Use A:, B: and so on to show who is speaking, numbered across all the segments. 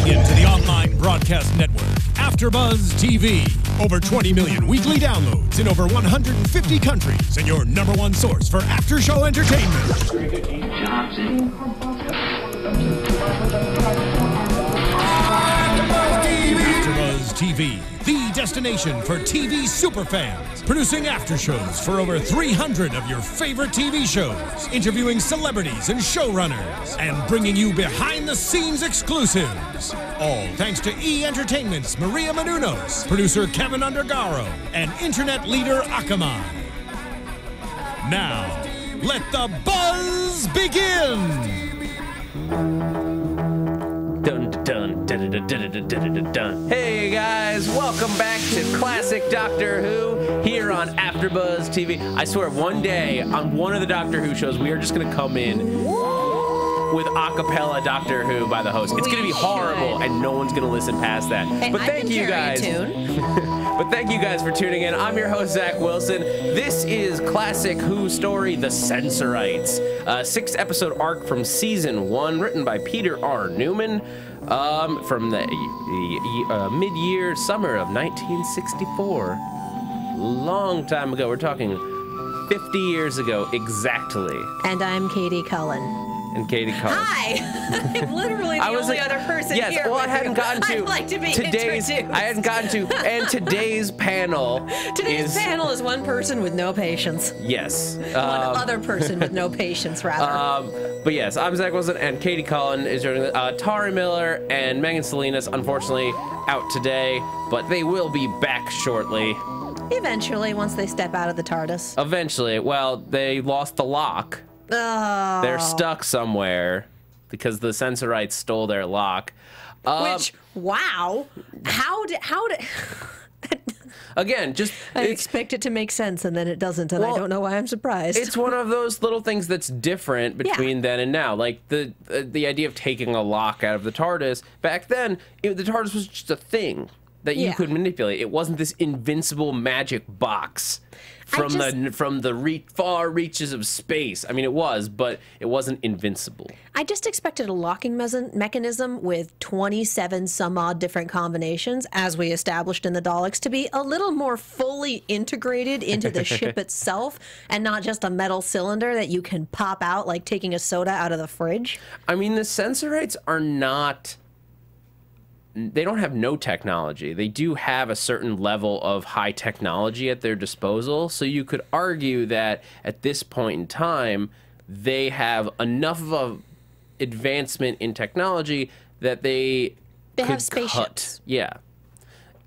A: Tuning in to the online broadcast network, AFTERBUZZ TV. Over 20 million weekly downloads in over 150 countries, and your #1 source for after-show entertainment. AFTERBUZZ TV, the destination for TV superfans. Producing after-shows for over 300 of your favorite TV shows. Interviewing celebrities and showrunners. And bringing you behind-the-scenes exclusives. All thanks to E! Entertainment's Maria Menounos, producer Kevin Undergaro, and internet leader Akamai. Now, let the buzz begin!
B: Dun, dun, dun, dun, dun, dun, dun, dun, dun. Hey guys, welcome back to Classic Doctor Who here on AFTERBUZZ TV. I swear, one day on one of the Doctor Who shows, we are just going to come in with a cappella Doctor Who by the host. It's going to be horrible, and no one's going to listen past that.
C: Hey,
B: but thank you guys. But thank you guys for tuning in. I'm your host, Zach Wilson. This is Classic Who story, The Sensorites. A 6-episode arc from season 1, written by Peter R. Newman, from the mid-year summer of 1964. Long time ago. We're talking 50 years ago, exactly.
C: And I'm Katie Cullen.
B: And Katie Cullen.
C: Hi! I'm literally the only other person here.
B: Yes, well, I hadn't gotten to.
C: I'd like to be
B: today's.
C: introduced.
B: I hadn't gotten to. And today's panel.
C: Today's panel is one person with no patience.
B: Yes.
C: One other person with no patience, rather.
B: But yes, I'm Zach Wilson, and Katie Cullen is joining us. Tari Miller and Megan Salinas, unfortunately, out today, but they will be back shortly.
C: Eventually, once they step out of the TARDIS.
B: Eventually. Well, they lost the lock.
C: Oh.
B: They're stuck somewhere because the Sensorites stole their lock.
C: Which, wow. How did...
B: Again, just...
C: I expect it to make sense, and then it doesn't, and I don't know why I'm surprised.
B: It's one of those little things that's different between then and now. Like, the idea of taking a lock out of the TARDIS, back then, the TARDIS was just a thing that you could manipulate. It wasn't this invincible magic box from the far reaches of space. I mean, it was, but it wasn't invincible.
C: I just expected a locking mechanism with 27 some odd different combinations, as we established in the Daleks, to be a little more fully integrated into the ship itself, and not just a metal cylinder that you can pop out like taking a soda out of the fridge.
B: I mean, the Sensorites are not... They don't have no technology. They do have a certain level of high technology at their disposal. So you could argue that at this point in time, they have enough of a advancement in technology that they could
C: have spaceships.
B: Cut. Yeah.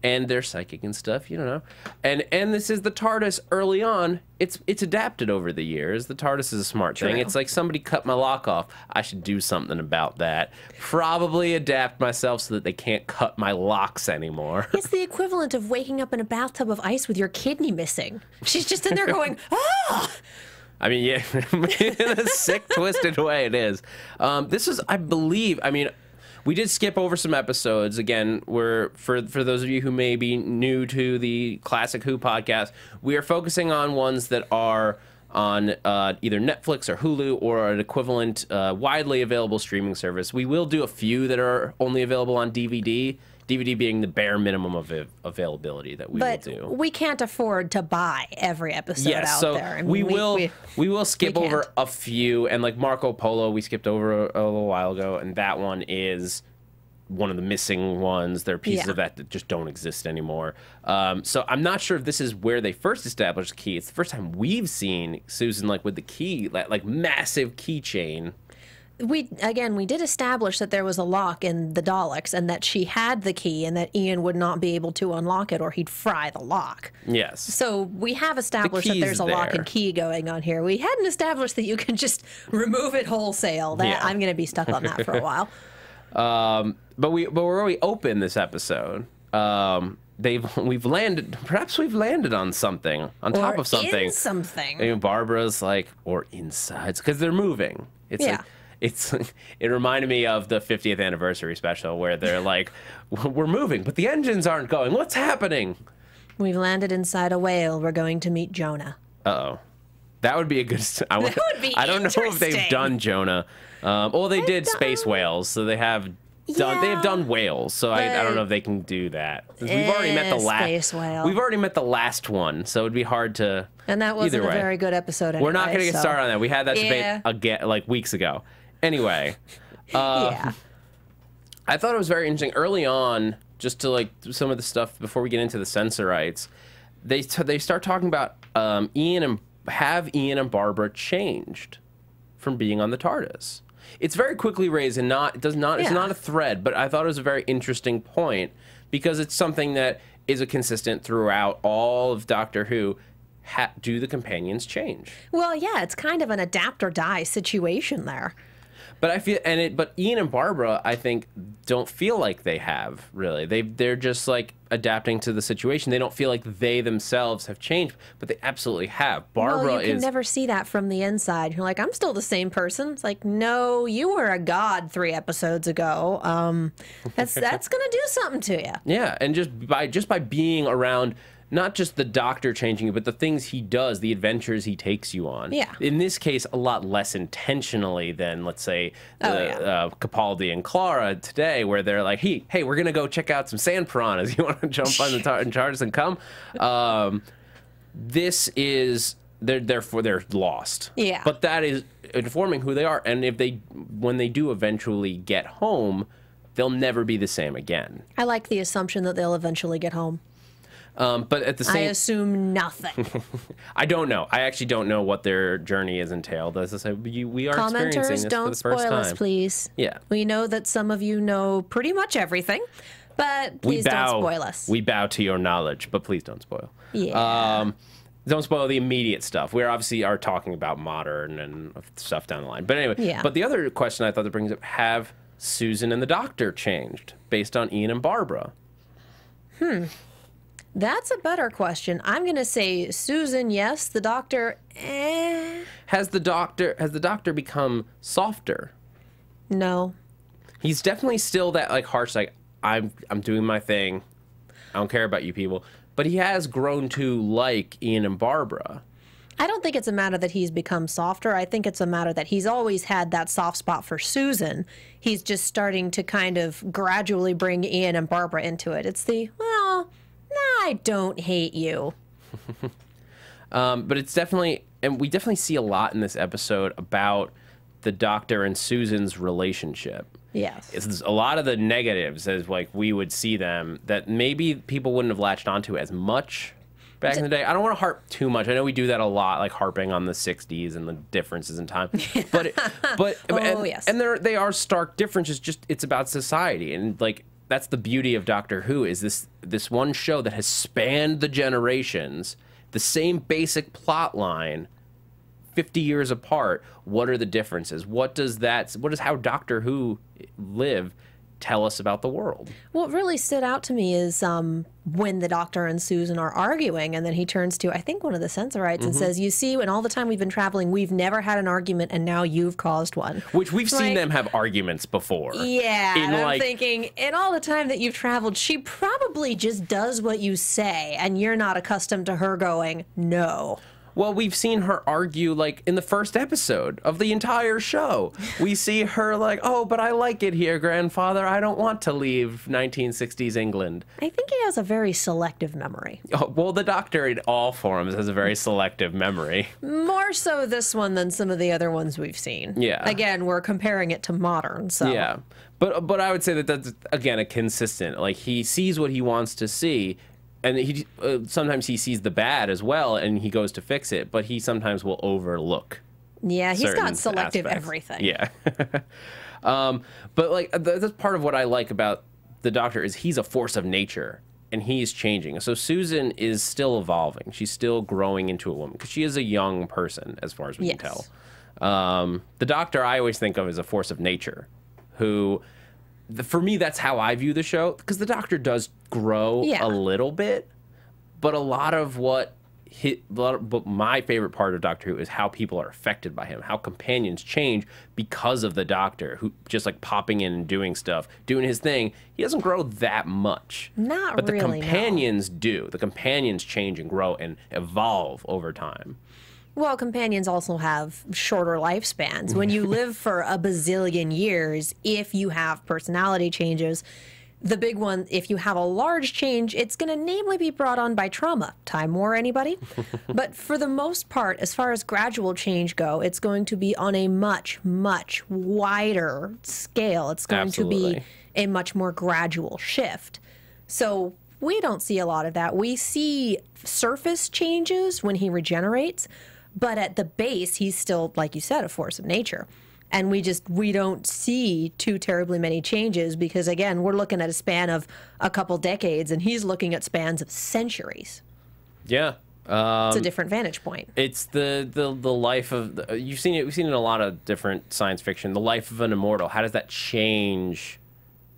B: And they're psychic and stuff, you don't know. And this is the TARDIS early on. It's adapted over the years. The TARDIS is a smart thing. It's like, somebody cut my lock off. I should do something about that. Probably adapt myself so that they can't cut my locks anymore.
C: It's the equivalent of waking up in a bathtub of ice with your kidney missing. She's just in there going, ah!
B: I mean, yeah, in a sick, twisted way it is. This is, I believe, I mean... We did skip over some episodes. Again, for those of you who may be new to the Classic Who podcast, we are focusing on ones that are on either Netflix or Hulu or an equivalent widely available streaming service. We will do a few that are only available on DVD. DVD being the bare minimum of availability that we will do.
C: But we can't afford to buy every episode out there. I mean,
B: we will skip over a few, and like Marco Polo, we skipped over a little while ago, and that one is one of the missing ones. There are pieces of that just don't exist anymore. So I'm not sure if this is where they first established the key. It's the first time we've seen Susan like with the key, like massive keychain.
C: We did establish that there was a lock in the Daleks and that she had the key and that Ian would not be able to unlock it or he'd fry the lock.
B: Yes.
C: So we have established that there's a lock and key going on here. We hadn't established that you can just remove it wholesale. I'm going to be stuck on that for a while.
B: But we're already open this episode. We've landed on something, on top of something.
C: In something.
B: I mean, Barbara's like, or insides, because they're moving. It's like, it reminded me of the 50th anniversary special where they're like, we're moving, but the engines aren't going. What's happening?
C: We've landed inside a whale. We're going to meet Jonah.
B: Uh-oh. That would be a good...
C: That would be
B: I don't know if they've done Jonah. Well, they did Space Whales, so they have done. They have
C: Yeah,
B: done whales, so I don't know if they can do that. We've already met the
C: space whale.
B: We've already met the last one, so it'd be hard to.
C: And that wasn't
B: either
C: a
B: way.
C: very good episode. Anyway,
B: We're not going to get started on that. We had that
C: Yeah.
B: debate again like weeks ago. Anyway,
C: Yeah.
B: I thought it was very interesting early on, just to like some of the stuff before we get into the Sensorites. They start talking about Ian and Barbara changed from being on the TARDIS. It's very quickly raised and it's not a thread, but I thought it was a very interesting point because it's something that is a consistent throughout all of Doctor Who. Do the companions change?
C: Well, yeah, it's kind of an adapt or die situation there.
B: But I feel but Ian and Barbara, I think, don't feel like they have really. They're just like adapting to the situation. They don't feel like they themselves have changed, but they absolutely have. Barbara
C: you can never see that from the inside. You're like, I'm still the same person. It's like, no, you were a god 3 episodes ago. That's gonna do something to you.
B: Yeah, and just by being around. Not just the Doctor changing you, but the things he does, the adventures he takes you on.
C: Yeah.
B: In this case, a lot less intentionally than, let's say, Capaldi and Clara today, where they're like, hey, we're going to go check out some sand piranhas. You want to jump on the TARDIS and come? This is, therefore, they're lost.
C: Yeah.
B: But that is informing who they are. And when they do eventually get home, they'll never be the same again.
C: I like the assumption that they'll eventually get home.
B: But at the same,
C: I assume nothing.
B: I don't know. I actually don't know what their journey is entailed. As I said, we are experiencing
C: Commenters,
B: this for
C: don't
B: the first
C: spoil
B: time.
C: us, please.
B: Yeah.
C: We know that some of you know pretty much everything, but please don't spoil us.
B: We bow to your knowledge, but please don't spoil.
C: Yeah.
B: Don't spoil the immediate stuff. We obviously are talking about modern and stuff down the line. But anyway,
C: Yeah.
B: But the other question I thought that brings up, have Susan and the Doctor changed based on Ian and Barbara?
C: That's a better question. I'm going to say Susan, yes. The Doctor,
B: Has the Doctor become softer?
C: no.
B: He's definitely still that like harsh, like I'm doing my thing. I don't care about you people. But he has grown to like Ian and Barbara.
C: I don't think it's a matter that he's become softer. I think it's a matter that he's always had that soft spot for Susan. He's just starting to kind of gradually bring Ian and Barbara into it. It's I don't hate you.
B: But it's definitely, and we definitely see a lot in this episode about the Doctor and Susan's relationship.
C: Yes.
B: It's a lot of the negatives, as like we would see them, that maybe people wouldn't have latched onto as much back in the day. I don't want to harp too much. I know we do that a lot, like harping on the 60s and the differences in time.
C: Yes.
B: And they are stark differences. Just it's about society, and like that's the beauty of Doctor Who is this one show that has spanned the generations, the same basic plot line, 50 years apart. What are the differences? What does how Doctor Who live tell us about the world?
C: What really stood out to me is when the Doctor and Susan are arguing, and then he turns to, I think, one of the Sensorites and says, you see, in all the time we've been traveling, we've never had an argument, and now you've caused one.
B: Which we've seen
C: Like,
B: them have arguments before.
C: Yeah, and I'm
B: like,
C: thinking, in all the time that you've traveled, she probably just does what you say, and you're not accustomed to her going, no.
B: well, we've seen her argue, like, in the first episode of the entire show. We see her like, oh, but I like it here, grandfather. I don't want to leave 1960s England.
C: I think he has a very selective memory.
B: Oh, well, the Doctor in all forms has a very selective memory.
C: More so this one than some of the other ones we've seen.
B: Yeah.
C: Again, we're comparing it to modern, so.
B: Yeah. But I would say that that's, again, a consistent. Like, he sees what he wants to see, and he sometimes he sees the bad as well, and he goes to fix it, but he sometimes will overlook.
C: Yeah, he's
B: certain
C: got selective
B: aspects.
C: everything.
B: Yeah. But like that's part of what I like about the Doctor is he's a force of nature, and he's changing. So Susan is still evolving. She's still growing into a woman because she is a young person, as far as we can tell. The Doctor I always think of as a force of nature, who, for me, that's how I view the show, because the Doctor does grow a little bit, but a lot of but my favorite part of Doctor Who is how people are affected by him, how companions change because of the Doctor, who just like popping in and doing stuff, doing his thing. He doesn't grow that much.
C: Not
B: But
C: really,
B: the companions do. The companions change and grow and evolve over time.
C: Well, companions also have shorter lifespans. When you live for a bazillion years, if you have personality changes, the big one, if you have a large change, it's going to namely be brought on by trauma. Time War, anybody? But for the most part, as far as gradual change go, it's going to be on a much, much wider scale. It's going to be a much more gradual shift. So we don't see a lot of that. We see surface changes when he regenerates, but at the base, he's still, like you said, a force of nature. And we don't see too terribly many changes because, again, we're looking at a span of a couple decades, and he's looking at spans of centuries.
B: Yeah.
C: It's a different vantage point.
B: It's the life of... We've seen it in a lot of different science fiction. The life of an immortal. How does that change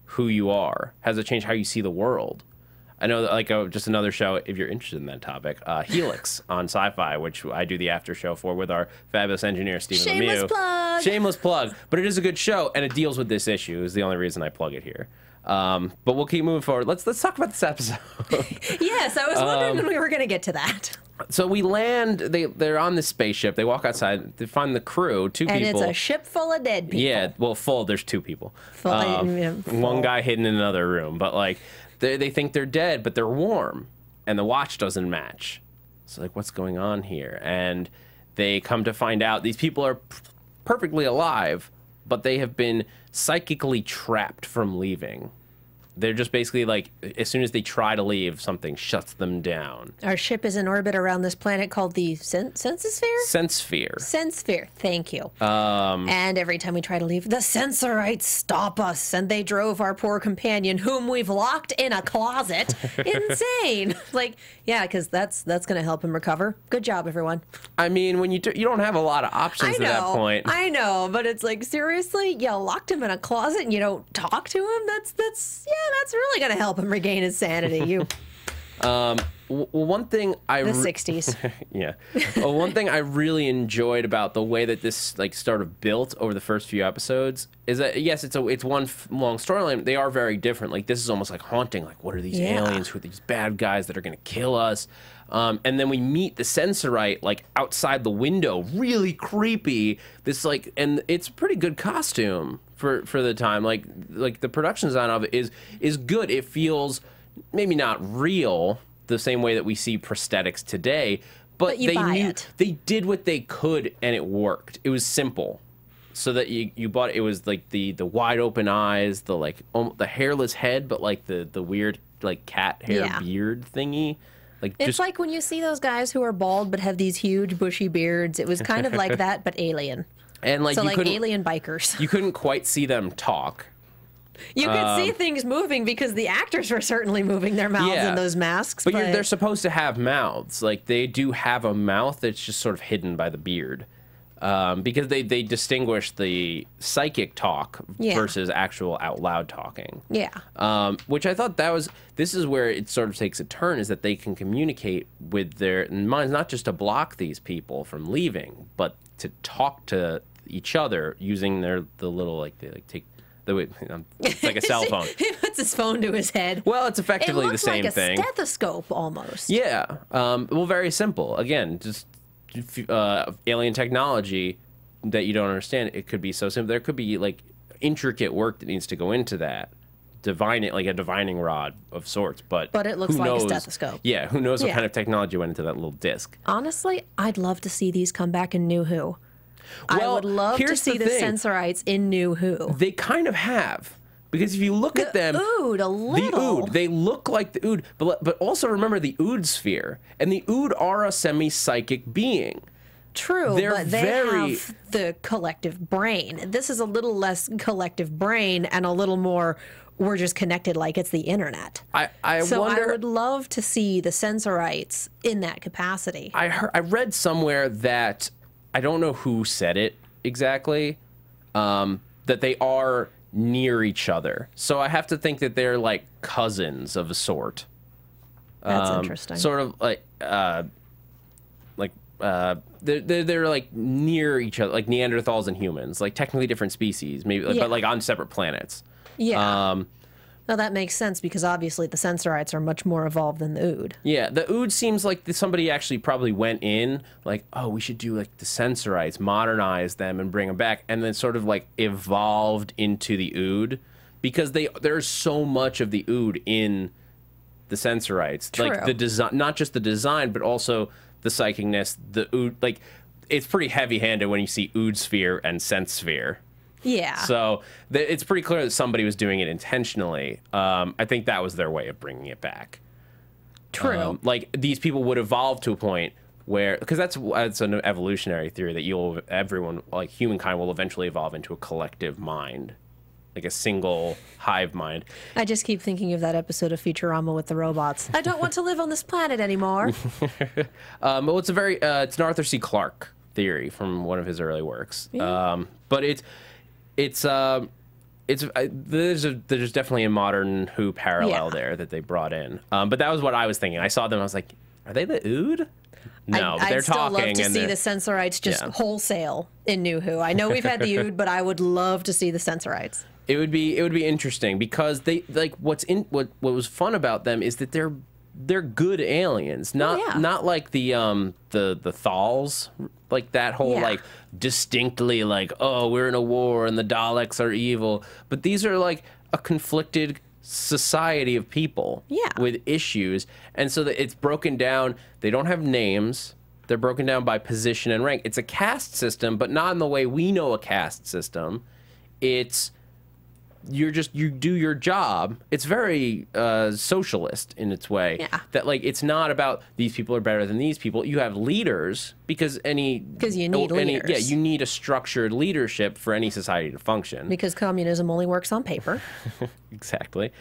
B: who you are? How does it change how you see the world? I know that, like, just another show, if you're interested in that topic, Helix on Sci-Fi, which I do the after show for with our fabulous engineer, Stephen Lemieux.
C: Shameless plug!
B: Shameless plug. But it is a good show, and it deals with this issue, is the only reason I plug it here. But we'll keep moving forward. Let's talk about this episode.
C: Yes, I was wondering when we were going to get to that.
B: So we land, they're on this spaceship, they walk outside, they find the crew, two people.
C: And it's a ship full of dead people.
B: Yeah, well, there's two people.
C: Full.
B: One guy hidden in another room, but, like... They think they're dead, but they're warm, and the watch doesn't match. So, like, what's going on here? And they come to find out these people are perfectly alive, but they have been psychically trapped from leaving. They're just basically, like, as soon as they try to leave, something shuts them down.
C: Our ship is in orbit around this planet called the Sensosphere? Sensphere, thank you. And every time we try to leave, the Sensorites stop us, and they drove our poor companion, whom we've locked in a closet, insane. Like, yeah, because that's going to help him recover. Good job, everyone.
B: I mean, when you don't have a lot of options at that point.
C: I know, but it's like, seriously, you locked him in a closet and you don't talk to him? That's really going to help him regain his sanity.
B: One thing
C: the 60s.
B: Yeah. One thing I really enjoyed about the way that this, like, sort of built over the first few episodes is that, yes, it's one long storyline. They are very different. Like, this is almost like haunting. Like, what are these aliens? Who are these bad guys that are going to kill us? And then we meet the Sensorite, like, outside the window, really creepy. This, like, and it's a pretty good costume for the time. Like the production design of it is good. It feels maybe not real the same way that we see prosthetics today, but they did what they could, and it worked. It was simple, so that you bought it. It was like the wide open eyes, the, like, the hairless head, but, like, the weird, like, cat hair beard thingy. Like,
C: it's like when you see those guys who are bald but have these huge bushy beards. It was kind of like that, but alien.
B: And, like,
C: so, like, alien bikers.
B: You couldn't quite see them talk.
C: You could see things moving because the actors were certainly moving their mouths in those masks.
B: But they're supposed to have mouths. Like, they do have a mouth that's just sort of hidden by the beard. Because they distinguish the psychic talk versus actual out loud talking. Yeah. Which I thought this is where it sort of takes a turn, is that they can communicate with their minds, not just to block these people from leaving, but to talk to each other using the little, like, they, like, take... It's like a cell phone.
C: He puts his phone to his head.
B: Well, it's effectively the same thing.
C: It looks like a stethoscope almost.
B: Yeah. Well, very simple. Again, just alien technology that you don't understand. It could be so simple. There could be, like, intricate work that needs to go into that. Like a divining rod of sorts. But
C: it looks like a stethoscope.
B: Yeah. Who knows what kind of technology went into that little disc?
C: Honestly, I'd love to see these come back in New Who.
B: Well,
C: I would love to see the Sensorites in New Who.
B: They kind of have. Because if you look at them...
C: Ood, a little.
B: The Ood. They look like the Ood. But also remember the Ood sphere. And the Ood are a semi-psychic being.
C: True, but they have the collective brain. This is a little less collective brain and a little more... We're just connected like it's the internet. I would love to see the Sensorites in that capacity.
B: I read somewhere that... I don't know who said it exactly, that they are near each other. So I have to think that they're, like, cousins of a sort.
C: That's interesting.
B: Sort of like, they're like near each other, like Neanderthals and humans, like technically different species, maybe, but, like, on separate planets.
C: Yeah. Well, that makes sense because obviously the Sensorites are much more evolved than the Ood.
B: Yeah, the Ood seems like somebody actually probably went in, like, oh, we should do like the Sensorites, modernize them and bring them back, and then sort of like evolved into the Ood because there's so much of the Ood in the Sensorites.
C: True.
B: Like the design, not just the design, but also the psychicness, the Ood. Like, it's pretty heavy-handed when you see Ood Sphere and Sense Sphere.
C: Yeah.
B: So it's pretty clear that somebody was doing it intentionally. I think that was their way of bringing it back.
C: True.
B: Like, these people would evolve to a point where, because that's an evolutionary theory that everyone, like humankind, will eventually evolve into a collective mind, like a single hive mind.
C: I just keep thinking of that episode of Futurama with the robots. I don't want to live on this planet anymore.
B: Well, it's an Arthur C. Clarke theory from one of his early works.
C: Yeah.
B: But there's definitely a modern Who parallel there that they brought in. But that was what I was thinking. I saw them. I was like, are they the Ood? No, but they're talking.
C: I'd still love to see the Sensorites just wholesale in New Who. I know we've had the Ood, but I would love to see the Sensorites.
B: It would be interesting because they like what was fun about them is that they're good aliens, not like the Thals, like that whole like distinctly like, oh, we're in a war and the Daleks are evil, but these are like a conflicted society of people with issues, and so that it's broken down. They don't have names. They're broken down by position and rank. It's a caste system, but not in the way we know a caste system. It's you do your job. It's very socialist in its way. Yeah. That like it's not about these people are better than these people. You have leaders because you need leaders. Yeah, you need a structured leadership for any society to function. Because
C: communism only works on paper.
B: Exactly.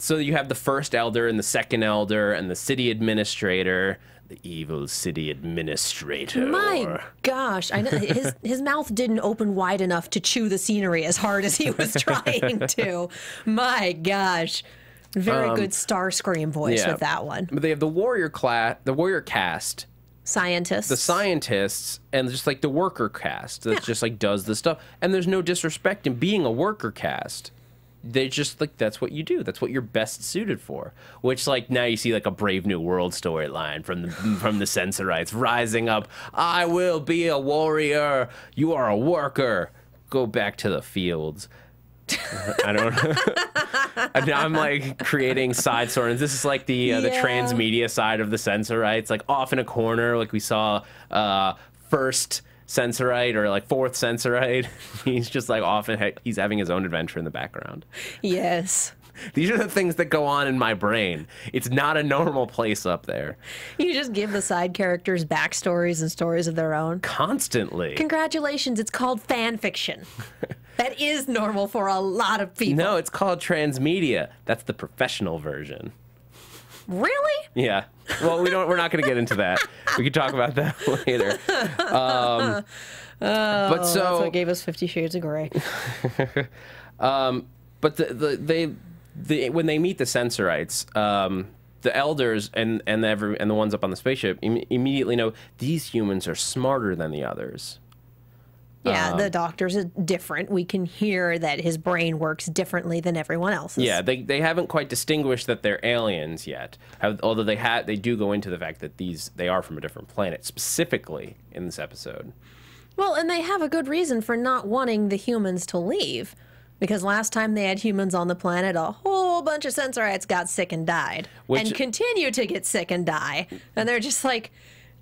B: So you have the first elder and the second elder and the city administrator. The evil city administrator.
C: My gosh, I know his mouth didn't open wide enough to chew the scenery as hard as he was trying to. My gosh, very good Starscream voice with that one.
B: But they have the warrior caste,
C: scientists,
B: the scientists, and just like the worker caste that just like does the stuff. And there's no disrespect in being a worker caste. They just like that's what you do. That's what you're best suited for. Which like now you see like a Brave New World storyline from the Sensorites rising up. I will be a warrior. You are a worker. Go back to the fields. I don't know. I'm like creating side stories. This is like the transmedia side of the Sensorites, like off in a corner, like we saw first Sensorite or like fourth Sensorite. He's just like he's having his own adventure in the background.
C: Yes.
B: These are the things that go on in my brain. It's not a normal place up there.
C: You just give the side characters backstories and stories of their own.
B: Constantly.
C: Congratulations, it's called fan fiction. That is normal for a lot of people.
B: No, it's called transmedia. That's the professional version.
C: Really?
B: Yeah. Well, we're not going to get into that. We can talk about that later. But so
C: that's what gave us 50 Shades of Grey.
B: But when they meet the Sensorites, the elders and the ones up on the spaceship immediately know these humans are smarter than the others.
C: Yeah, the doctor's different. We can hear that his brain works differently than everyone else's.
B: Yeah, they haven't quite distinguished that they're aliens yet. Although they do go into the fact that they are from a different planet, specifically in this episode.
C: Well, and they have a good reason for not wanting the humans to leave. Because last time they had humans on the planet, a whole bunch of Sensorites got sick and died. And continue to get sick and die. And they're just like,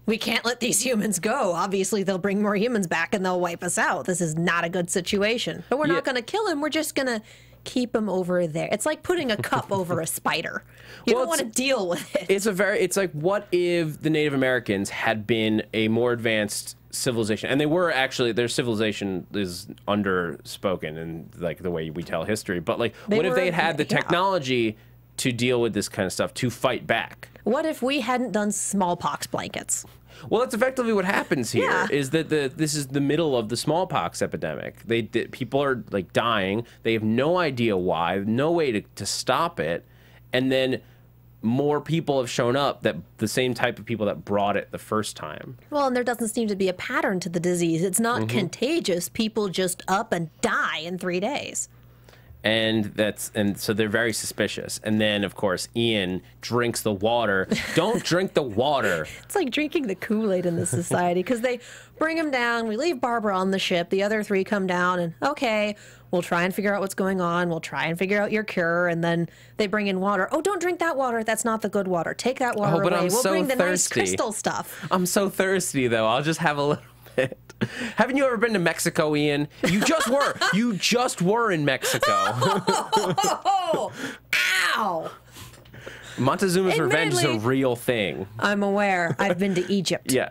C: we can't let these humans go. Obviously, they'll bring more humans back and they'll wipe us out. This is not a good situation. But we're not going to kill him. We're just going to keep him over there. It's like putting a cup over a spider. You don't want to deal with it.
B: It's like, what if the Native Americans had been a more advanced civilization? And they were actually, their civilization is underspoken in like the way we tell history. But like, what if they had the technology to deal with this kind of stuff, to fight back?
C: What if we hadn't done smallpox blankets?
B: Well, that's effectively what happens here. Is that this is the middle of the smallpox epidemic. People are like dying. They have no idea why, no way to stop it, and then more people have shown up, that the same type of people that brought it the first time.
C: Well, and there doesn't seem to be a pattern to the disease. It's not contagious. People just up and die in 3 days.
B: And so they're very suspicious. And then, of course, Ian drinks the water. Don't drink the water.
C: It's like drinking the Kool-Aid in this society, because they bring him down. We leave Barbara on the ship. The other three come down, and okay, we'll try and figure out what's going on. We'll try and figure out your cure. And then they bring in water. Oh, don't drink that water. That's not the good water. Take that water away. We'll bring the nice crystal stuff.
B: I'm so thirsty, though. I'll just have a little bit. Haven't you ever been to Mexico, Ian? You just were. You just were in Mexico.
C: Oh, ow.
B: Montezuma's revenge is a real thing.
C: I'm aware. I've been to Egypt.
B: Yeah.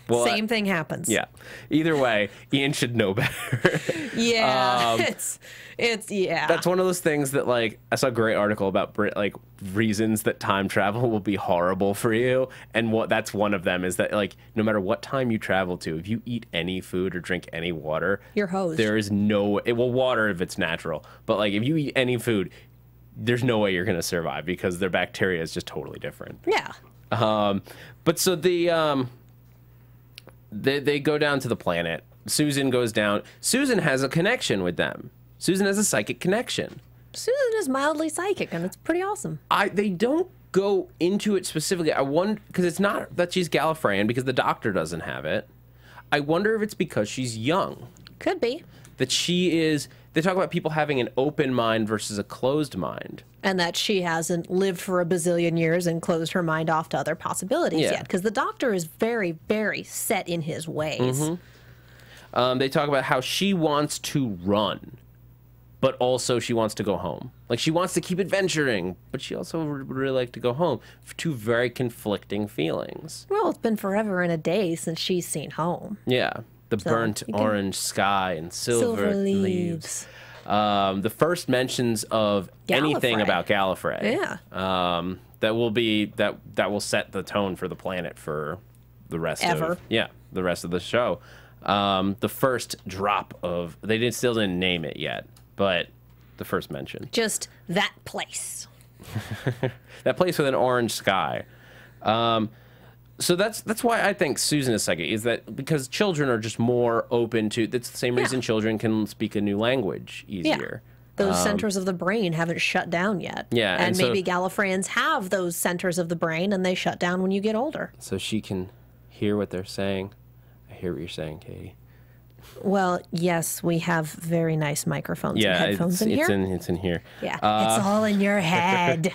B: Well,
C: same thing happens.
B: Yeah. Either way, Ian should know better.
C: Yeah. Yeah.
B: That's one of those things that, like, I saw a great article about like reasons that time travel will be horrible for you, and that's one of them is that, like, no matter what time you travel to, if you eat any food or drink any water,
C: you're hosed.
B: There is no water if it's natural, but like if you eat any food, there's no way you're gonna survive because their bacteria is just totally different.
C: Yeah.
B: But so they go down to the planet. Susan goes down. Susan has a connection with them. Susan has a psychic connection.
C: Susan is mildly psychic, and it's pretty awesome.
B: They don't go into it specifically. I wonder, because it's not that she's Gallifreyan, because the Doctor doesn't have it. I wonder if it's because she's young.
C: Could be.
B: That she is... They talk about people having an open mind versus a closed mind.
C: And that she hasn't lived for a bazillion years and closed her mind off to other possibilities yet. Because the Doctor is very, very set in his ways.
B: Mm-hmm. They talk about how she wants to run, but also she wants to go home. Like, she wants to keep adventuring, but she also would really like to go home. Two very conflicting feelings.
C: Well, it's been forever and a day since she's seen home.
B: Yeah. The burnt orange sky and silver leaves. The first mentions of anything about Gallifrey.
C: Yeah.
B: That will set the tone for the planet for the rest of the rest of the show. The first drop of still didn't name it yet, but the first mention.
C: Just that place.
B: That place with an orange sky. So that's why I think Susan is psychic, is that because children are just more open to... That's the same reason children can speak a new language easier.
C: Yeah. Those centers of the brain haven't shut down yet.
B: Yeah.
C: And maybe Gallifreyans have those centers of the brain, and they shut down when you get older.
B: So she can hear what they're saying. I hear what you're saying, Katie.
C: Well, yes, we have very nice microphones and headphones in here.
B: It's in here.
C: Yeah, it's all in your head.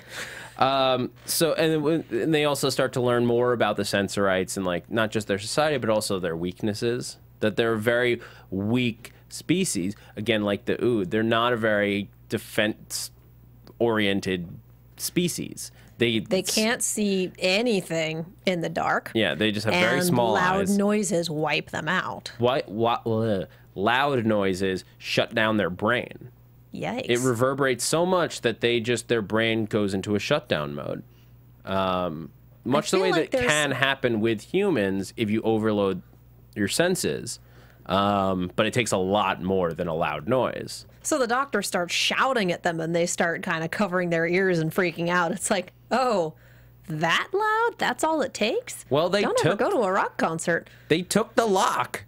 B: So, and they also start to learn more about the Sensorites and, like, not just their society, but also their weaknesses. That they're a very weak species. Again, like the Ood, they're not a very defense-oriented species. They can't see anything in the dark. Yeah, they just have very small eyes.
C: And loud noises wipe them out.
B: Loud noises shut down their brain.
C: Yikes.
B: It reverberates so much that their brain goes into a shutdown mode. Much the way that can happen with humans if you overload your senses. But it takes a lot more than a loud noise.
C: So the Doctor starts shouting at them, and they start kind of covering their ears and freaking out. It's like, oh, that loud? That's all it takes?
B: Well,
C: don't ever go to a rock concert.
B: They took the lock.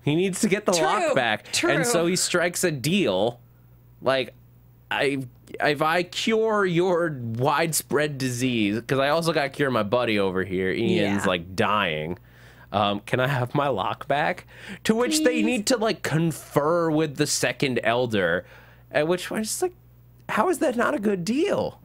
B: He needs to get the lock back.
C: True.
B: And so he strikes a deal. Like, if I cure your widespread disease, because I also got to cure my buddy over here. Ian's like dying. Can I have my lock back? To which they need to, like, confer with the second elder. At which point, it's like, how is that not a good deal?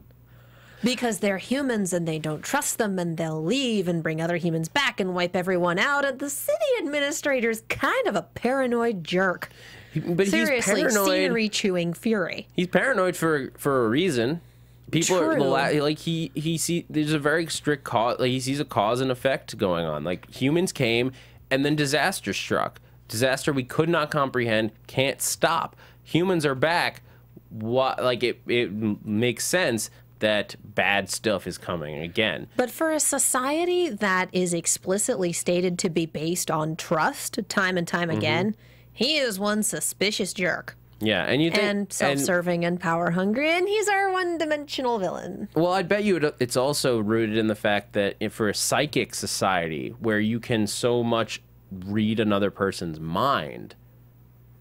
C: Because they're humans and they don't trust them, and they'll leave and bring other humans back and wipe everyone out. And the city administrator's kind of a paranoid jerk.
B: But
C: seriously,
B: he's paranoid.
C: Scenery chewing fury.
B: He's paranoid for a reason. People are like he see there's a very strict cause. Like, he sees a cause and effect going on. Like, humans came and then disaster struck. Disaster we could not comprehend, can't stop. Humans are back. What? Like, it makes sense that bad stuff is coming again.
C: But for a society that is explicitly stated to be based on trust, time and time again. He is one suspicious jerk.
B: Yeah, and you think...
C: And self-serving and power-hungry, and he's our one-dimensional villain.
B: Well, I bet you it's also rooted in the fact that for a psychic society where you can so much read another person's mind,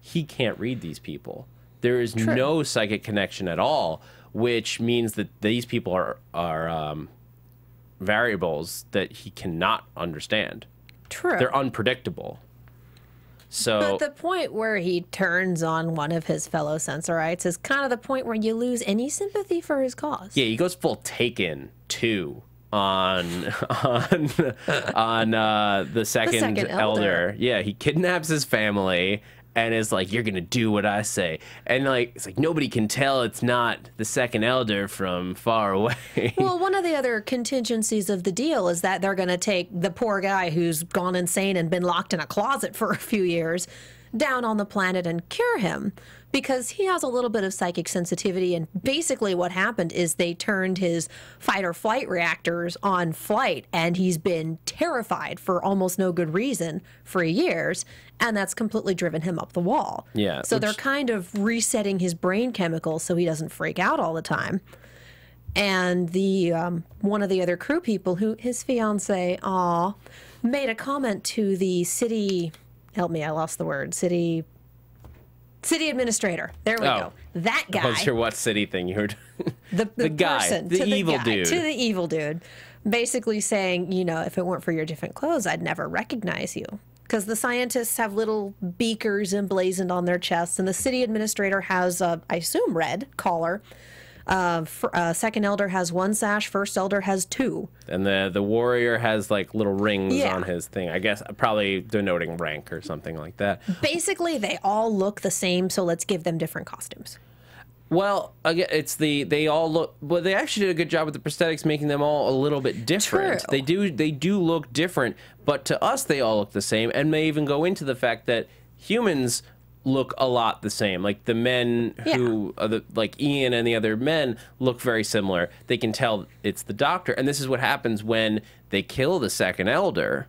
B: he can't read these people. There is no psychic connection at all, which means that these people are variables that he cannot understand.
C: True.
B: They're unpredictable. So,
C: but the point where he turns on one of his fellow Sensorites is kind of the point where you lose any sympathy for his cause.
B: yeah, he goes full Taken too on the second elder. Yeah, he kidnaps his family and is like, "You're gonna do what I say," and like it's like nobody can tell it's not the second elder from far away.
C: Well, one of the other contingencies of the deal is that they're going to take the poor guy who's gone insane and been locked in a closet for a few years down on the planet and cure him, because he has a little bit of psychic sensitivity. And basically what happened is they turned his fight or flight reactors on flight, and he's been terrified for almost no good reason for years, and that's completely driven him up the wall.
B: Yeah,
C: so they're kind of resetting his brain chemicals so he doesn't freak out all the time. And the one of the other crew people, who his fiance, made a comment to the city. Help me, I lost the word. City administrator. There we go. That guy.
B: What's your what city thing you heard?
C: The
B: guy,
C: person,
B: the evil dude.
C: To the evil dude. Basically saying, you know, if it weren't for your different clothes, I'd never recognize you. Because the scientists have little beakers emblazoned on their chests, and the city administrator has, I assume, red collar. Second elder has one sash, first elder has two.
B: And the warrior has like little rings on his thing. I guess probably denoting rank or something like that.
C: Basically, they all look the same, so let's give them different costumes.
B: Well, again, it's they all look. Well, they actually did a good job with the prosthetics, making them all a little bit different.
C: True.
B: They do look different, but to us, they all look the same, and may even go into the fact that humans look a lot the same. Like the men who are like Ian and the other men look very similar. They can tell it's the Doctor, and this is what happens when they kill the second elder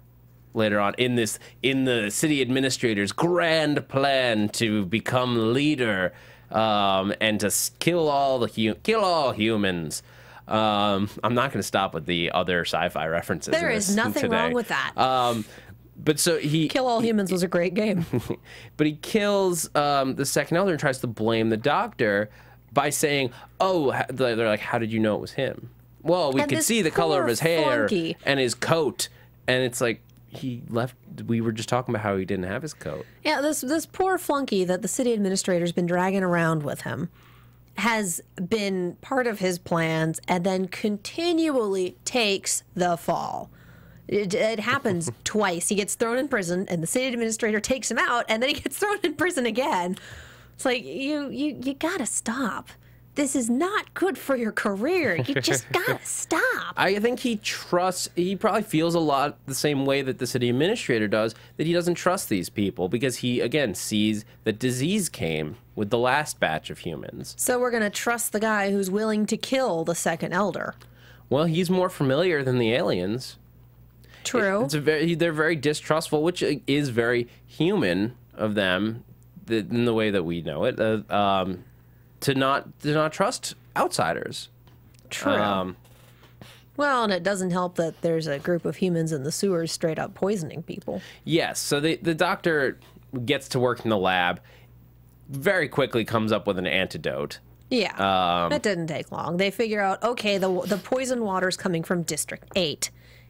B: later on in the city administrator's grand plan to become leader, and to kill all humans. I'm not going to stop with the other sci-fi references.
C: There is nothing wrong with that.
B: But so Kill
C: All Humans was a great game.
B: But he kills the second elder and tries to blame the Doctor by saying, they're like, how did you know it was him? Well, we could see the color of his hair and his coat. And it's like, he left. We were just talking about how he didn't have his coat. Yeah,
C: this poor flunky that the city administrator's been dragging around with him has been part of his plans and then continually takes the fall. It happens twice. He gets thrown in prison, and the city administrator takes him out, and then he gets thrown in prison again. It's like, you gotta stop. This is not good for your career. You just gotta stop.
B: I think he probably feels a lot the same way that the city administrator does, that he doesn't trust these people because he, again, sees that disease came with the last batch of humans.
C: So we're gonna trust the guy who's willing to kill the second elder.
B: Well, he's more familiar than the aliens.
C: True.
B: They're very distrustful, which is very human of them in the way that we know it, to not trust outsiders.
C: True. Well, and it doesn't help that there's a group of humans in the sewers straight up poisoning people.
B: Yes, so the Doctor gets to work in the lab, very quickly comes up with an antidote.
C: Yeah, that didn't take long. They figure out, okay, the poison water's coming from District 8.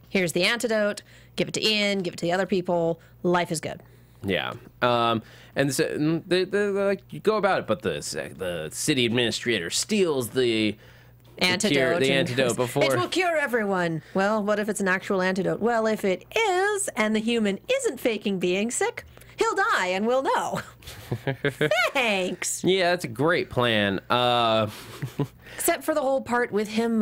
C: Here's the antidote. Give it to Ian. Give it to the other people. Life is good.
B: Yeah. And so they're like, you go about it, but the city administrator steals the antidote before.
C: It will cure everyone. Well, what if it's an actual antidote? Well, if it is, and the human isn't faking being sick, he'll die, and we'll know. Thanks.
B: Yeah, that's a great plan.
C: Except for the whole part with him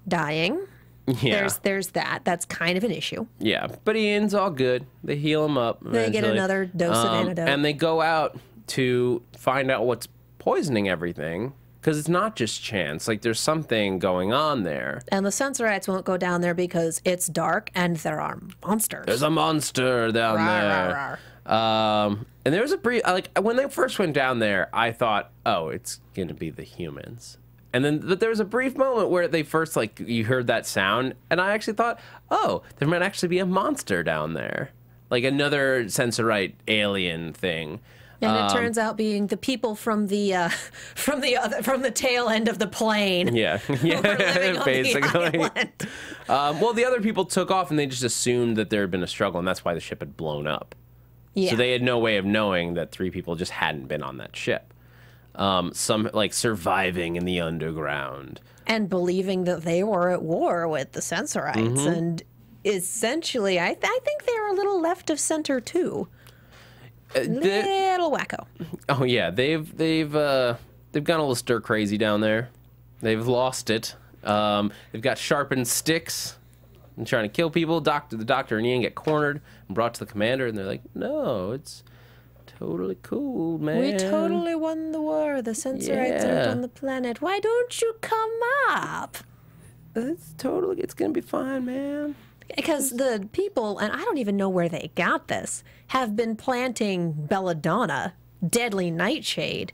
C: dying.
B: Yeah.
C: There's that. That's kind of an issue.
B: Yeah, but Ian's all good. They heal him up eventually.
C: They get another dose of antidote.
B: And they go out to find out what's poisoning everything, because it's not just chance. Like, there's something going on there.
C: And the Sensorites won't go down there because it's dark and there are monsters.
B: There's a monster down there. And there was a brief, like, when they first went down there, I thought, oh, it's going to be the humans. And then but there was a brief moment where they first, like, you heard that sound, and I actually thought, oh, there might actually be a monster down there. Like another Sensorite alien thing.
C: And it turns out being the people from the tail end of the plane.
B: Yeah,
C: yeah,
B: basically. Well, the other people took off, and they just assumed that there had been a struggle, and that's why the ship had blown up.
C: Yeah.
B: So they had no way of knowing that 3 people just hadn't been on that ship. Some like surviving in the underground
C: and believing that they were at war with the Sensorites, and essentially, I think they're a little left of center too. Little wacko.
B: Oh yeah, they've gone a little stir crazy down there. They've lost it. They've got sharpened sticks and trying to kill people. The doctor and Ian get cornered and brought to the commander, and they're like, "No, it's totally cool, man.
C: We totally won the war. The Sensorites aren't on the planet. Why don't you come up?"
B: It's gonna be fine, man.
C: Because the people, and I don't even know where they got this, have been planting belladonna, deadly nightshade,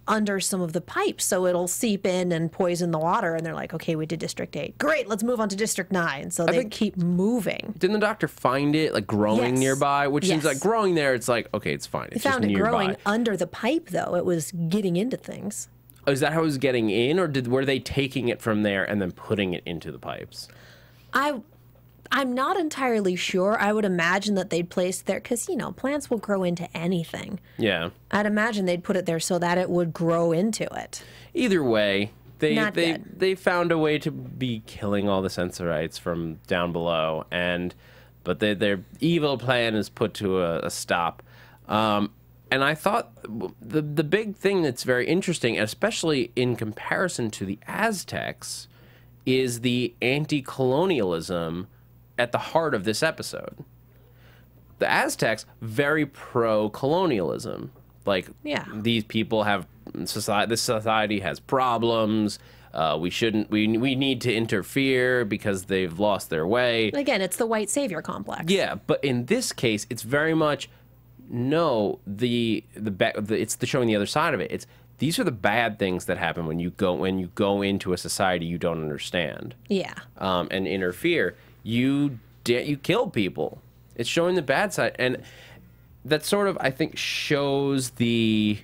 C: under some of the pipes so it'll seep in and poison the water. And they're like, okay, we did District 8. Great, let's move on to District 9. So they keep moving.
B: Didn't the doctor find it, like, growing nearby? Which seems like growing there, it's like, okay, it's fine. It's
C: found
B: just
C: it
B: nearby.
C: Growing under the pipe, though. It was getting into things.
B: Oh, is that how it was getting in? Or were they taking it from there and then putting it into the pipes?
C: I'm not entirely sure. I would imagine that they'd place it there because, you know, plants will grow into anything.
B: Yeah.
C: I'd imagine they'd put it there so that it would grow into it.
B: Either way,
C: they
B: found a way to be killing all the Sensorites from down below, but their evil plan is put to a stop. And I thought the big thing that's very interesting, especially in comparison to the Aztecs, is the anti-colonialism at the heart of this episode. The Aztecs, very pro-colonialism. Like, these people have society. This society has problems. We need to interfere because they've lost their way.
C: Again, it's the white savior complex.
B: Yeah, but in this case, it's very much no. It's the showing the other side of it. These are the bad things that happen when you go into a society you don't understand.
C: Yeah.
B: And interfere. You kill people. It's showing the bad side, and that sort of, I think, shows the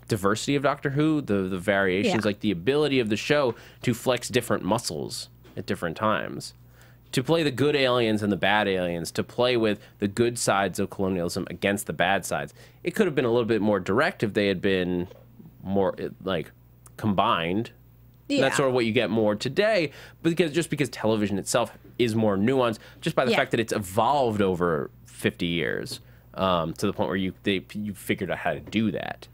B: diversity of Doctor Who, the variations, like the ability of the show to flex different muscles at different times, to play the good aliens and the bad aliens, to play with the good sides of colonialism against the bad sides. It could have been a little bit more direct if they had been more like combined. Yeah. That's sort of what you get more today, because television itself is more nuanced, just by the fact that it's evolved over 50 years to the point where you figured out how to do that.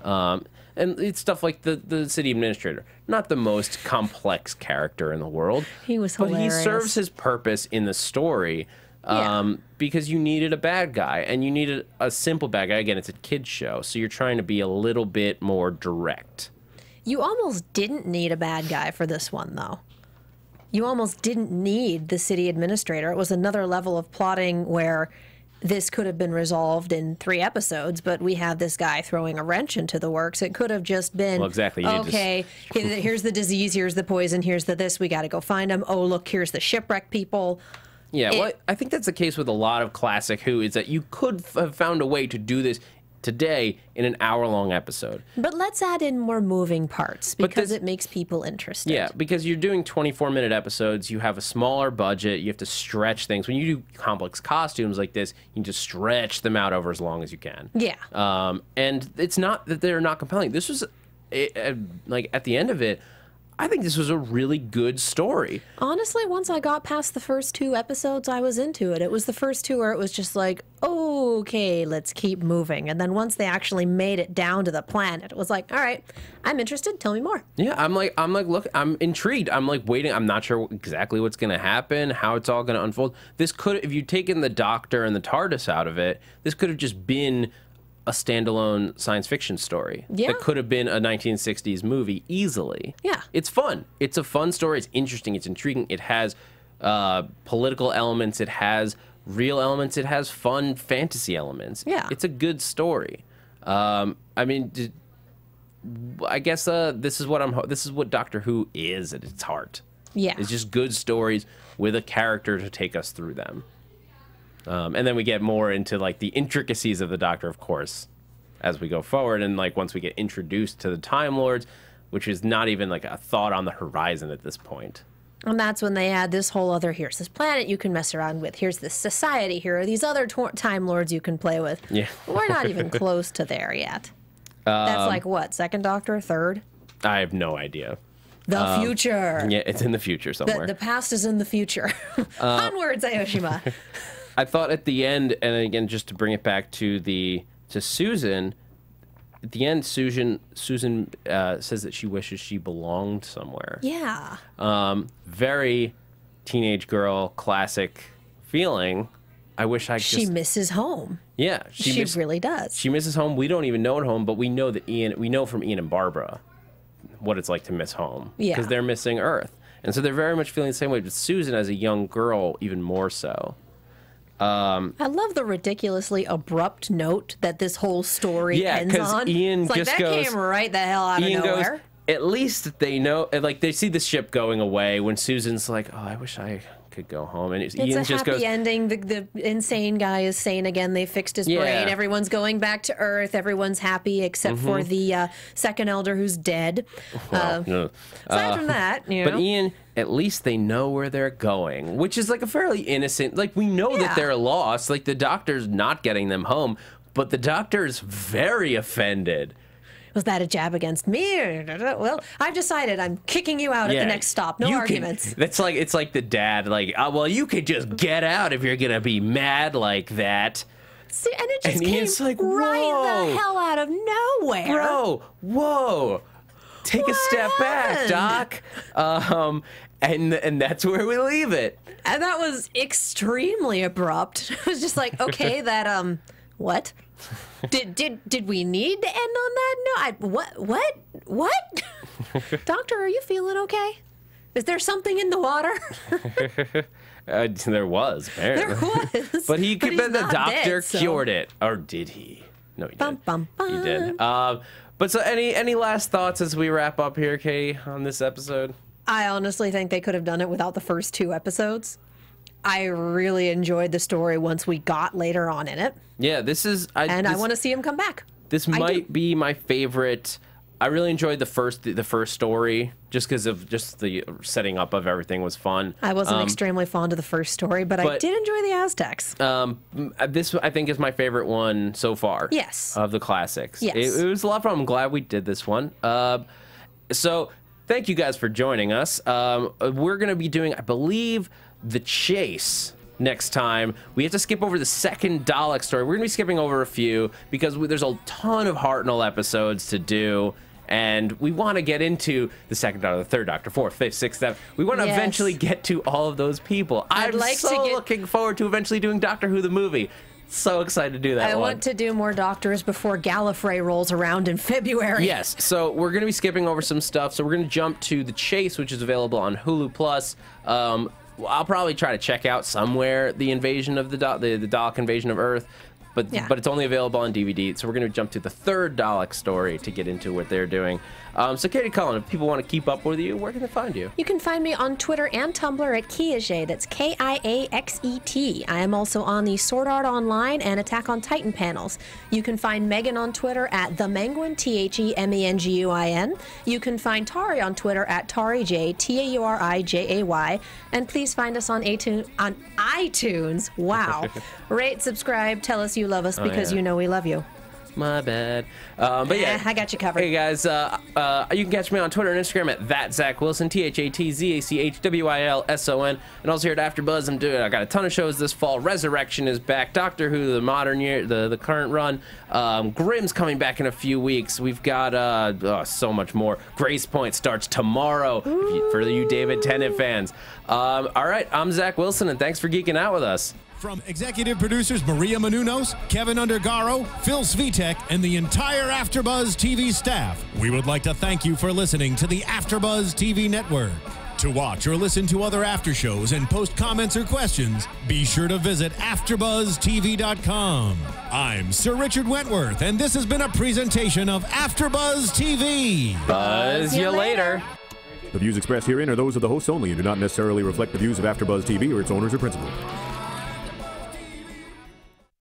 B: And it's stuff like the city administrator, not the most complex character in the world.
C: He was hilarious.
B: But he serves his purpose in the story because you needed a bad guy, and you needed a simple bad guy. Again, it's a kid's show, so you're trying to be a little bit more direct.
C: You almost didn't need a bad guy for this one, though. You almost didn't need the city administrator. It was another level of plotting where this could have been resolved in 3 episodes, but we have this guy throwing a wrench into the works. It could have just been,
B: well, exactly.
C: Okay, here's the disease, here's the poison, here's the this, we got to go find them. Oh, look, here's the shipwreck people.
B: Yeah, well, I think that's the case with a lot of classic Who, is that you could have found a way to do this today in an hour-long episode.
C: But let's add in more moving parts because it makes people interested.
B: Yeah, because you're doing 24-minute episodes, you have a smaller budget, you have to stretch things. When you do complex costumes like this, you can just stretch them out over as long as you can.
C: Yeah.
B: And it's not that they're not compelling. This was, like, at the end of it, I think this was a really good story.
C: Honestly, once I got past the first 2 episodes, I was into it. It was the first 2 where it was just like, oh, okay, let's keep moving. And then once they actually made it down to the planet, it was like, all right, I'm interested. Tell me more.
B: Yeah, I'm like, look, I'm intrigued. I'm like waiting. I'm not sure exactly what's going to happen, how it's all going to unfold. This could, if you'd taken the Doctor and the TARDIS out of it, this could have just been a standalone science fiction story that could have been a 1960s movie easily.
C: Yeah.
B: It's fun. It's a fun story. It's interesting. It's intriguing. It has political elements. It has real elements. It has fun fantasy elements.
C: Yeah.
B: It's a good story. I mean, I guess this is what Doctor Who is at its heart.
C: Yeah.
B: It's just good stories with a character to take us through them. And then we get more into like the intricacies of the Doctor, of course, as we go forward, and like once we get introduced to the Time Lords, which is not even like a thought on the horizon at this point.
C: And that's when they add this whole other, here's this planet you can mess around with, here's this society, here are these other Time Lords you can play with.
B: Yeah.
C: We're not even close to there yet. That's like what, second Doctor, third?
B: I have no idea.
C: The future.
B: Yeah, it's in the future somewhere.
C: The past is in the future. Onwards, Aoshima.
B: I thought at the end, and again, just to bring it back to Susan, at the end, Susan says that she wishes she belonged somewhere.
C: Yeah.
B: Very teenage girl, classic feeling. I wish I could.
C: She misses home.
B: Yeah,
C: she really does.
B: She misses home. We don't even know at home, but we know that we know from Ian and Barbara what it's like to miss home.
C: Yeah.
B: Because they're missing Earth. And so they're very much feeling the same way. But Susan, as a young girl, even more so.
C: I love the ridiculously abrupt note that this whole story ends on.
B: Ian
C: it's like,
B: just
C: that
B: goes,
C: came right the hell out
B: Ian
C: of nowhere.
B: Goes, at least they know, like they see the ship going away when Susan's like, oh, I wish I could go home. And
C: it's
B: Ian
C: a
B: just
C: happy
B: goes,
C: ending. The insane guy is sane again. They fixed his brain. Everyone's going back to Earth. Everyone's happy except for the second elder who's dead.
B: No.
C: Aside from that, you know.
B: But Ian, at least they know where they're going, which is like a fairly innocent, like we know that they're lost. Like the Doctor's not getting them home, but the Doctor's very offended.
C: Was that a jab against me? Well, I've decided I'm kicking you out at the next stop. No arguments.
B: It's like the dad, like, well, you could just get out if you're gonna be mad like that.
C: See, and it just
B: Ian's
C: came
B: like,
C: right the hell out of nowhere.
B: Bro, whoa. Take a step back, Doc. And that's where we leave it.
C: And that was extremely abrupt. It was just like, okay, that what? Did we need to end on that? No, what? Doctor, are you feeling okay? Is there something in the water?
B: There was, apparently.
C: There was.
B: But the doctor
C: dead,
B: cured it. Or did he? No, he did. He did. But so any last thoughts as we wrap up here, Katie, on this episode?
C: I honestly think they could have done it without the first 2 episodes. I really enjoyed the story once we got later on in it.
B: Yeah,
C: I want to see him come back.
B: This might be my favorite. I really enjoyed the first story just because of just the setting up of everything was fun.
C: I wasn't extremely fond of the first story, but I did enjoy the Aztecs.
B: This I think is my favorite one so far.
C: Yes.
B: Of the classics.
C: Yes.
B: It was a lot of fun. I'm glad we did this one. So thank you guys for joining us. We're going to be doing, I believe, The Chase next time. We have to skip over the second Dalek story. We're going to be skipping over a few because there's a ton of Hartnell episodes to do. And we want to get into the second Doctor, the third Doctor, fourth, fifth, sixth, seventh. We want to eventually get to all of those people. I'm looking forward to eventually doing Doctor Who the movie. So excited to do that.
C: I want to do more Doctors before Gallifrey rolls around in February.
B: Yes, so we're going to be skipping over some stuff. So we're going to jump to The Chase, which is available on Hulu Plus. I'll probably try to check out somewhere the invasion of the Dalek invasion of Earth. But it's only available on DVD, so we're going to jump to the third Dalek story to get into what they're doing. So, Katie Cullen, if people want to keep up with you, where can they find you? You
C: can find me on Twitter and Tumblr at Kiaxet. That's Kiaxet. I am also on the Sword Art Online and Attack on Titan panels. You can find Megan on Twitter at TheMenguin, TheMenguin. You can find Tari on Twitter at TariJ, Taurijay. And please find us on iTunes. Wow. Rate, subscribe, tell us you love us because you know we love you.
B: My bad. But yeah,
C: I got you covered.
B: Hey guys, you can catch me on Twitter and Instagram at @ZachWilson, ThatZachWilson, and also here at AfterBuzz. I got a ton of shows this fall. Resurrection is back. Doctor Who, the modern year, the current run. Grimm's coming back in a few weeks. We've got so much more. Grace Point starts tomorrow for you David Tennant fans. All right, I'm Zach Wilson, and thanks for geeking out with us.
A: From executive producers Maria Menounos, Kevin Undergaro, Phil Svitek, and the entire AfterBuzz TV staff, we would like to thank you for listening to the AfterBuzz TV network. To watch or listen to other after shows and post comments or questions, be sure to visit AfterBuzzTV.com. I'm Sir Richard Wentworth, and this has been a presentation of AfterBuzz TV.
B: Buzz you later.
D: The views expressed herein are those of the hosts only and do not necessarily reflect the views of AfterBuzz TV or its owners or principals.